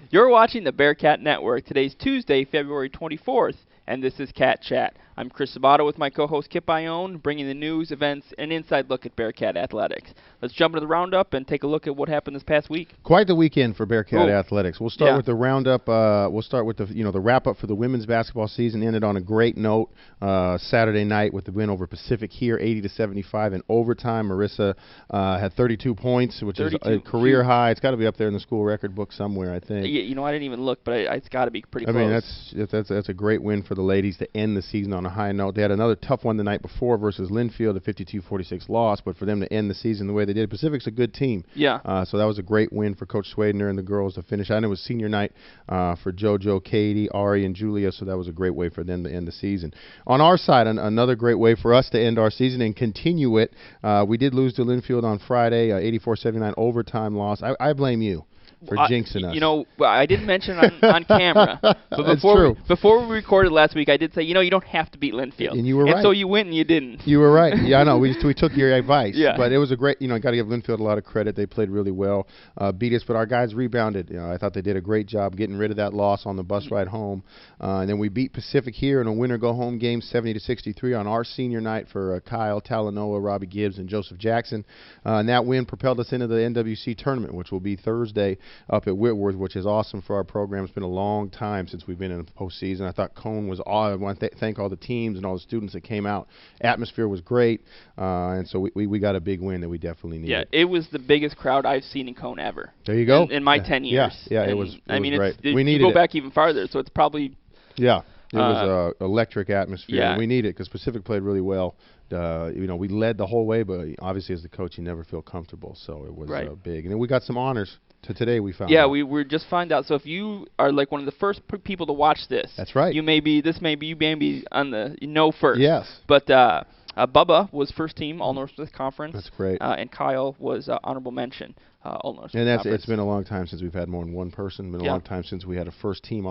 You're watching the Bearcat Network. Today's Tuesday, February 24th, and this is Cat Chat. I'm Chris Sabato with my co-host Kip Ioane, bringing the news, events, and inside look at Bearcat athletics. Let's jump into the Roundup and take a look at what happened this past week. Quite the weekend for Bearcat Ooh. athletics. We'll start with the Roundup. We'll start with the wrap-up for the women's basketball season. Ended on a great note Saturday night with the win over Pacific here, 80-75 in overtime. Marissa had 32 points, which is a career high. It's got to be up there in the school record book somewhere, I think. You know, I didn't even look, but it's got to be pretty close. I mean, that's a great win for the ladies to end the season on a high note. They had another tough one the night before versus Linfield, a 52-46 loss, but for them to end the season the way they did, Pacific's a good team. Yeah. So that was a great win for Coach Swadener and the girls to finish. I know it was senior night for JoJo, Katie, Ari, and Julia, so that was a great way for them to end the season. On our side, another great way for us to end our season and continue it. We did lose to Linfield on Friday, 84-79 overtime loss. I blame you for jinxing us. You know, I didn't mention on camera. But before we recorded last week, I did say, you don't have to beat Linfield. And you were right. And so you went and you didn't. You were right. Yeah, I know. We took your advice. Yeah. But it was a great, got to give Linfield a lot of credit. They played really well, beat us, but our guys rebounded. I thought they did a great job getting rid of that loss on the bus ride home. And then we beat Pacific here in a winner-go-home game, 70-63 on our senior night for Kyle Talanoa, Robbie Gibbs, and Joseph Jackson. And that win propelled us into the NWC tournament, which will be Thursday up at Whitworth, which is awesome for our program. It's been a long time since we've been in the postseason. I thought Cone was I want to thank all the teams and all the students that came out. Atmosphere was great, and so we got a big win that we definitely needed. Yeah, it was the biggest crowd I've seen in Cone ever. There you go. In my 10 years. Yeah, and it was great. We needed you go back even farther, so it's probably... Yeah. It was electric atmosphere, yeah. and we need it because Pacific played really well. We led the whole way, but obviously as the coach, you never feel comfortable, so it was big. And then we got some honors today. We found. Yeah, out. we were just find out. So if you are like one of the first people to watch this, that's right. You may be on the first. Yes. But Bubba was first team All Northwest Conference. That's great. And Kyle was honorable mention. All Northwest and Conference. It's been a long time since we've had more than one person. Been a long time since we had a first team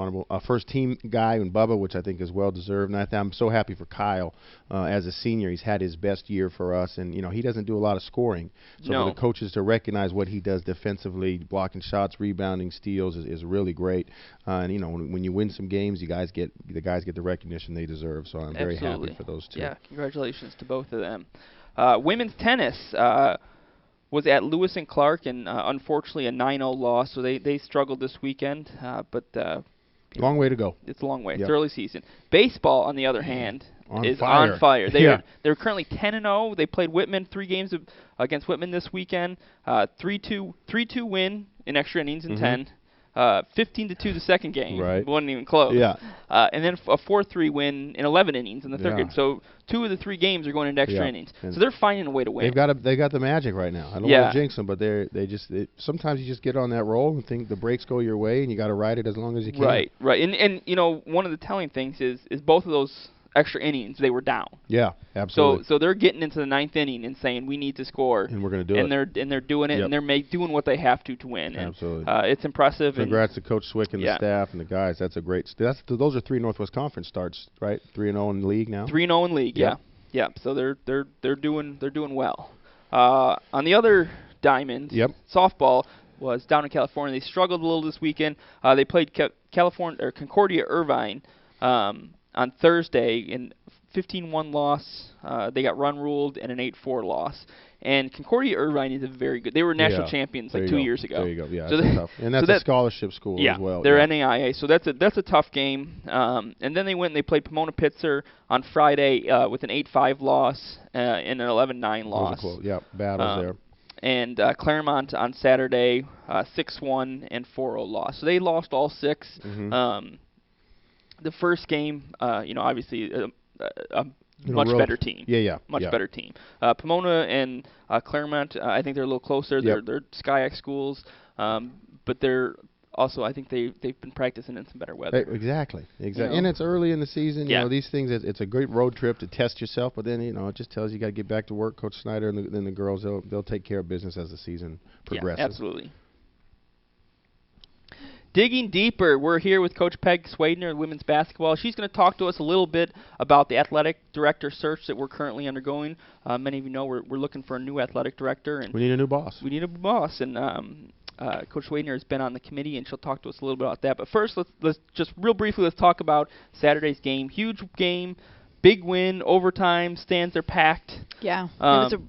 guy in Bubba, which I think is well deserved. And I'm so happy for Kyle as a senior. He's had his best year for us, and he doesn't do a lot of scoring. So for the coaches to recognize what he does defensively, blocking shots, rebounding, steals is really great. And when you win some games, the guys get the recognition they deserve. So I'm very happy for those two. Yeah, congratulations to both of them. Women's tennis was at Lewis and Clark, and unfortunately a 9-0 loss. So they struggled this weekend, but long way to go. It's a long way. Yep. It's early season. Baseball, on the other hand, is fire. on fire. They're currently 10-0. They played Whitman 3 games against Whitman this weekend. 3-2 win in extra innings in 10. 15-2 the second game. Right. It wasn't even close. Yeah. And then a 4-3 win in 11 innings in the third game. So 2 of the 3 games are going into extra innings. And so they're finding a way to win. They got the magic right now. I don't want to jinx them, but sometimes you just get on that roll and think the breaks go your way, and you got to ride it as long as you can. Right. And one of the telling things is both of those extra innings they were down. Yeah, absolutely. So they're getting into the 9th inning and saying we need to score, and we're going to do it. And they're doing it, and they're doing what they have to win. Absolutely. And, it's impressive. Congrats to Coach Swick and the staff and the guys. That's a great. Those are 3 Northwest Conference starts, right? 3-0 in the league now. 3-0 in league. Yeah. So they're doing well. On the other diamond, softball was down in California. They struggled a little this weekend. They played Concordia Irvine on Thursday in 15-1 loss. They got run ruled and an 8-4 loss. And Concordia Irvine is a very good. They were national champions 2 years ago. There you go. Yeah, that's tough. And that's a scholarship school as well. They're NAIA, so that's a tough game. And then they went and they played Pomona Pitzer on Friday with an 8-5 loss and an 11-9 loss. Battles there. And Claremont on Saturday, 6-1 and 4-0 loss. So they lost all 6. Mm-hmm. The first game, obviously a much better team. Much better team. Pomona and Claremont, I think they're a little closer. They're SCIAC schools, but they're also, I think they've been practicing in some better weather. Exactly. And it's early in the season. These things, it's a great road trip to test yourself, but then, it just tells you got to get back to work. Coach Snyder and then the girls, they'll take care of business as the season progresses. Yeah, absolutely. Digging deeper, we're here with Coach Peg Swadener of women's basketball. She's going to talk to us a little bit about the athletic director search that we're currently undergoing. Many of you know we're looking for a new athletic director. And we need a new boss. And Coach Swadener has been on the committee, and she'll talk to us a little bit about that. But first, let's just real briefly let's talk about Saturday's game. Huge game, big win, overtime. Stands are packed. Yeah,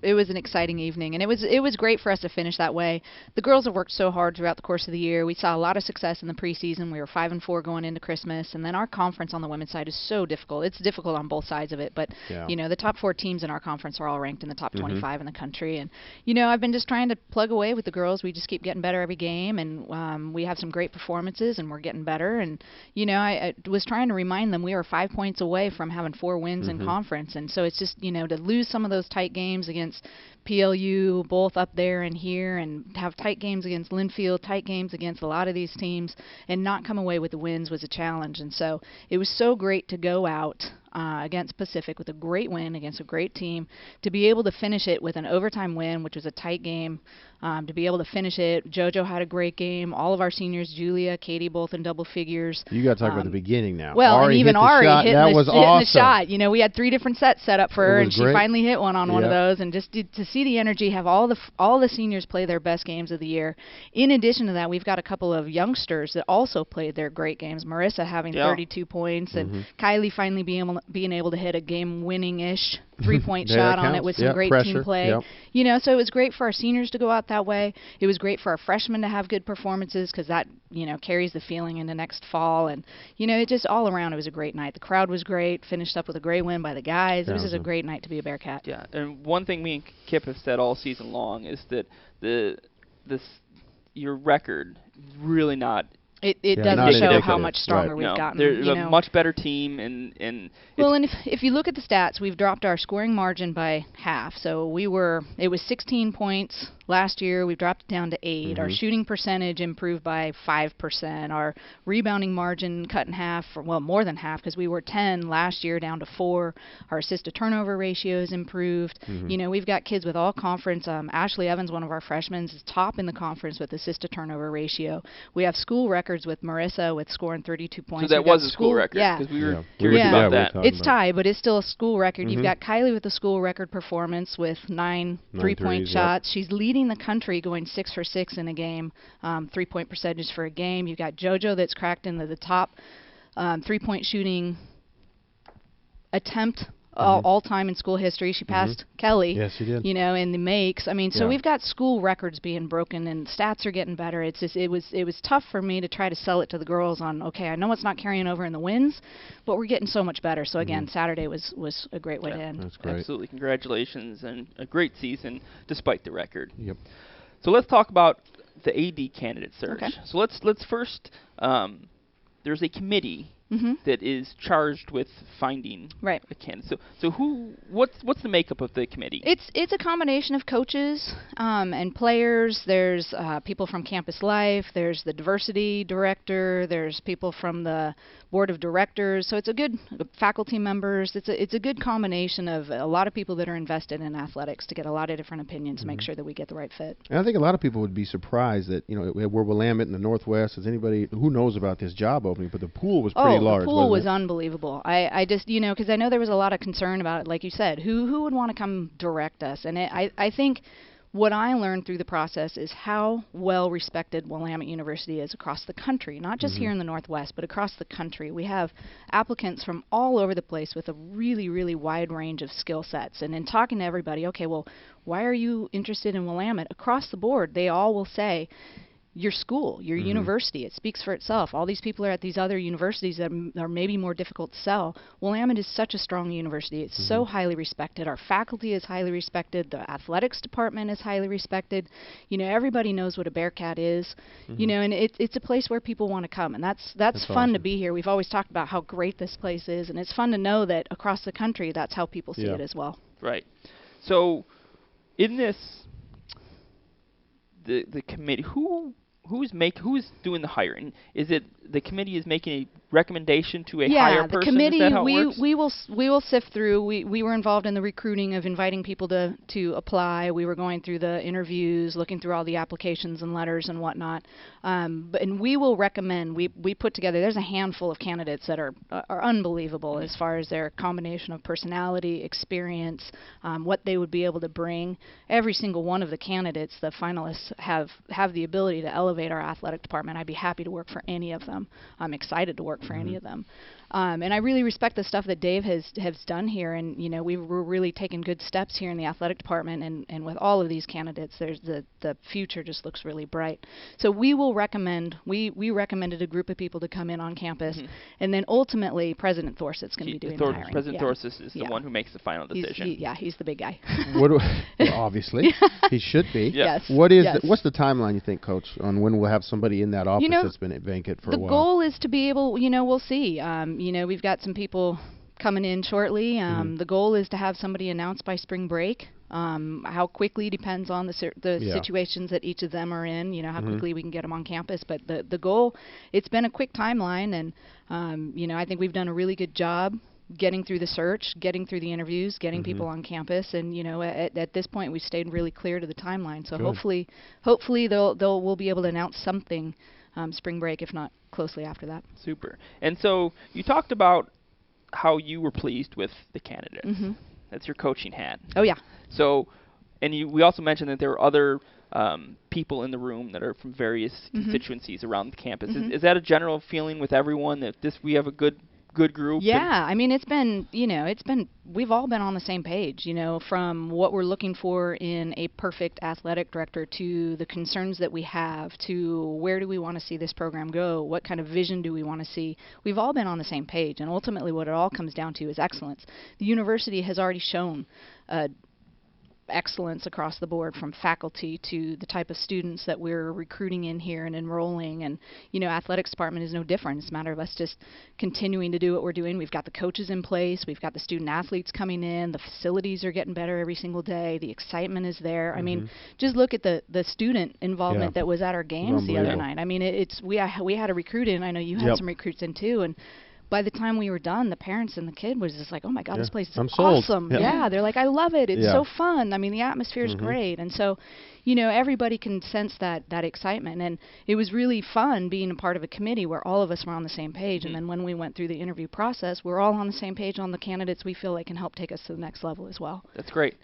it was an exciting evening, and it was great for us to finish that way. The girls have worked so hard throughout the course of the year. We saw a lot of success in the preseason. We were 5-4 going into Christmas, and then our conference on the women's side is so difficult. It's difficult on both sides of it, but the top 4 teams in our conference are all ranked in the top 25 in the country. And I've been just trying to plug away with the girls. We just keep getting better every game, and we have some great performances, and we're getting better. And I was trying to remind them we were 5 points away from having 4 wins in conference, and so it's just to lose some of those tight games against PLU, both up there and here, and have tight games against Linfield, tight games against a lot of these teams, and not come away with the wins was a challenge. And so it was so great to go out against Pacific with a great win against a great team, to be able to finish it with an overtime win, which was a tight game, to be able to finish it. JoJo had a great game. All of our seniors, Julia, Katie, both in double figures. You got to talk about the beginning now. Well, Ari and even Ari hitting the shot. We had 3 different sets set up for her, and she finally hit one on one of those. And just to see the energy, have all the seniors play their best games of the year. In addition to that, we've got a couple of youngsters that also played their great games. Marissa having 32 points, and Kylie finally being able to hit a game-winning-ish 3-point shot on it with some great team play. So it was great for our seniors to go out that way. It was great for our freshmen to have good performances, because that carries the feeling into next fall. And it just all around, it was a great night. The crowd was great. Finished up with a great win by the guys. It was just a great night to be a Bearcat. Yeah, and one thing me and Kip have said all season long is that your record really not. It doesn't show how much stronger we've gotten. They're a much better team, and if you look at the stats, we've dropped our scoring margin by half. So it was 16 points last year. We've dropped it down to 8. Our shooting percentage improved by 5%. Our rebounding margin cut in half, more than half, because we were 10 last year down to 4. Our assist-to-turnover ratio has improved. We've got kids with all conference. Ashley Evans, one of our freshmen, is top in the conference with assist-to-turnover ratio. We have school records with Marissa with scoring 32 points. So that was a school record. Yeah. Because we were curious about that. It's tied, but it's still a school record. You've got Kylie with the school record performance with 9 3-point shots. She's leading the country, going 6 for 6 in a game, 3-point percentage for a game. You've got JoJo that's cracked into the top 3-point shooting attempt all time in school history. She passed Kelly. Yes, she did. In the makes. So we've got school records being broken, and stats are getting better. It's just it was tough for me to try to sell it to the girls on, okay, I know it's not carrying over in the wins, but we're getting so much better. So again, Saturday was a great way to end. That's great. Absolutely, congratulations, and a great season despite the record. Yep. So let's talk about the AD candidate search. Okay. So let's first. There's a committee that is charged with finding a candidate. So what's the makeup of the committee? It's a combination of coaches and players. There's people from Campus Life. There's the diversity director. There's people from the board of directors. So it's a good faculty members. It's a good combination of a lot of people that are invested in athletics to get a lot of different opinions to make sure that we get the right fit. And I think a lot of people would be surprised that we're Willamette in the Northwest. Is anybody who knows about this job opening? But the pool was pretty large. The pool was unbelievable. I just because I know there was a lot of concern about it, like you said, who would want to come direct us? And I think what I learned through the process is how well respected Willamette University is across the country, not just here in the Northwest, but across the country. We have applicants from all over the place with a really, really wide range of skill sets. And in talking to everybody, okay, well, why are you interested in Willamette? Across the board, they all will say, your school, your university, it speaks for itself. All these people are at these other universities that are maybe more difficult to sell. Willamette is such a strong university. It's so highly respected. Our faculty is highly respected. The athletics department is highly respected. Everybody knows what a Bearcat is. And it's a place where people want to come, and that's fun awesome. to be here. We've always talked about how great this place is, and it's fun to know that across the country, that's how people see it as well. Right. So in this, the committee, who's doing the hiring? Is it the committee is making a recommendation to a higher person? Yeah, the committee. Is that how it works? We will sift through. We were involved in the recruiting of inviting people to apply. We were going through the interviews, looking through all the applications and letters and whatnot. And we will recommend. We put together. There's a handful of candidates that are unbelievable as far as their combination of personality, experience, what they would be able to bring. Every single one of the candidates, the finalists, have the ability to elevate our athletic department. I'd be happy to work for any of them. I'm excited to work for any of them. And I really respect the stuff that Dave has done here. And, you know, we're really taking good steps here in the athletic department. And with all of these candidates, there's the future just looks really bright. So we will recommend, we recommended a group of people to come in on campus. And then ultimately, President Thorsett's going to be doing the hiring. President Thorsett is the one who makes the final decision. He's the big guy. Well, obviously, he should be. Yes. What's the timeline, you think, Coach, on when we'll have somebody in that office that's been vacant for a while? The goal is to be able, we'll see. We've got some people coming in shortly. The goal is to have somebody announced by spring break. How quickly depends on the situations that each of them are in, how quickly we can get them on campus. But the goal, it's been a quick timeline, and, I think we've done a really good job getting through the search, getting through the interviews, getting people on campus. And, at this point, we've stayed really clear to the timeline. So hopefully we'll be able to announce something spring break, if not closely after that. Super. And so you talked about how you were pleased with the candidates. That's your coaching hat. Oh, yeah. So, and we also mentioned that there were other people in the room that are from various constituencies around the campus. Is that a general feeling with everyone that we have a good group? Yeah, I mean, we've all been on the same page, from what we're looking for in a perfect athletic director to the concerns that we have to where do we want to see this program go, what kind of vision do we want to see. We've all been on the same page, and ultimately what it all comes down to is excellence. The university has already shown excellence across the board, from faculty to the type of students that we're recruiting in here and enrolling. And, athletics department is no different. It's a matter of us just continuing to do what we're doing. We've got the coaches in place. We've got the student athletes coming in. The facilities are getting better every single day. The excitement is there. I mean, just look at the student involvement that was at our games the other night. I mean, we had a recruit in. I know you had some recruits in too. And by the time we were done, the parents and the kid was just like, oh, my God, this place is awesome. Yeah, they're like, I love it. It's so fun. I mean, the atmosphere is great. And so, everybody can sense that excitement. And it was really fun being a part of a committee where all of us were on the same page. And then when we went through the interview process, we're all on the same page on the candidates we feel like can help take us to the next level as well. That's great.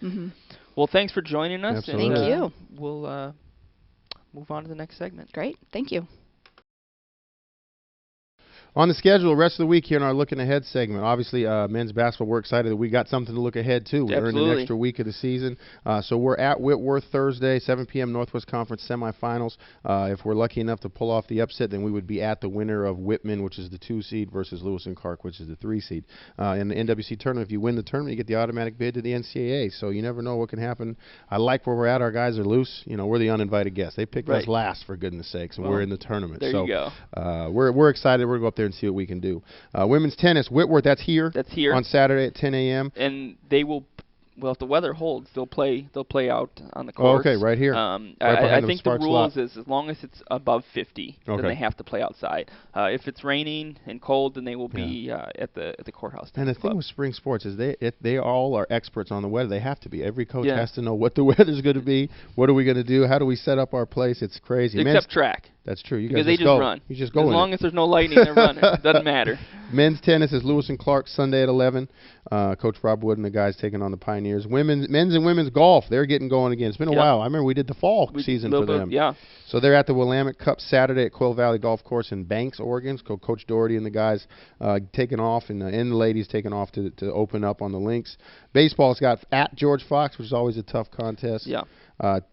Well, thanks for joining us. Absolutely. Thank you. We'll move on to the next segment. Great. Thank you. On the schedule, rest of the week here in our Looking Ahead segment. Obviously, men's basketball, we're excited that we got something to look ahead to. We're in an extra week of the season. So we're at Whitworth Thursday, 7 p.m. Northwest Conference semifinals. If we're lucky enough to pull off the upset, then we would be at the winner of Whitman, which is the 2 seed, versus Lewis and Clark, which is the 3 seed. In the NWC tournament, if you win the tournament, you get the automatic bid to the NCAA. So you never know what can happen. I like where we're at. Our guys are loose. We're the uninvited guests. They picked us last, for goodness sakes, and we're in the tournament. There you go. We're excited. We're going to go up there and see what we can do. Women's tennis, Whitworth, that's here on Saturday at 10 a.m. And they will, well, if the weather holds, they'll play out on the courts. Oh, okay, right here. I think the rules is as long as it's above 50, then they have to play outside. If it's raining and cold, then they will be at the courthouse. And the thing with spring sports is they all are experts on the weather. They have to be. Every coach has to know what the weather's going to be. What are we going to do? How do we set up our place? It's crazy. Except track. That's true. Because they just run. You just go. As long as there's no lightning, they're running. It doesn't matter. Men's tennis is Lewis and Clark Sunday at 11. Coach Rob Wood and the guys taking on the Pioneers. Men's and women's golf, they're getting going again. It's been a while. I remember we did the fall season for them. So they're at the Willamette Cup Saturday at Quail Valley Golf Course in Banks, Oregon. So Coach Doherty and the guys taking off, and the ladies taking off to open up on the links. Baseball's got at George Fox, which is always a tough contest.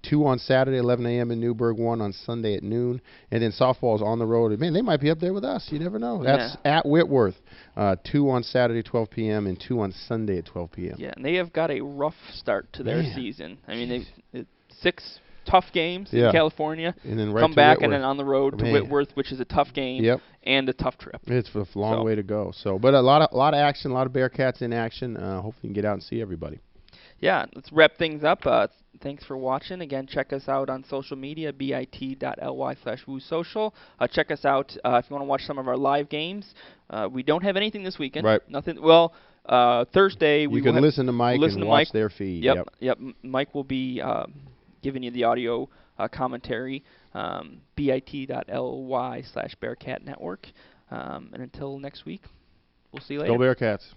2 on Saturday, 11 a.m. in Newburgh, 1 on Sunday at noon. And then softball is on the road. Man, they might be up there with us. You never know. That's at Whitworth. 2 on Saturday, 12 p.m., and 2 on Sunday at 12 p.m. Yeah, and they have got a rough start to their season. I mean, they've 6 tough games in California, and then come back Whitworth. And then on the road to Whitworth, which is a tough game and a tough trip. It's a long way to go. So, but a lot of action, a lot of Bearcats in action. Hopefully you can get out and see everybody. Yeah, let's wrap things up. Thanks for watching. Again, check us out on social media, bit.ly/woosocial. Check us out if you want to watch some of our live games. We don't have anything this weekend. Right. Nothing. Well, Thursday you can listen to Mike and watch Mike. their feed. Yep. Mike will be giving you the audio commentary. bit.ly/Bearcat Network. And until next week, we'll see you later. Go Bearcats.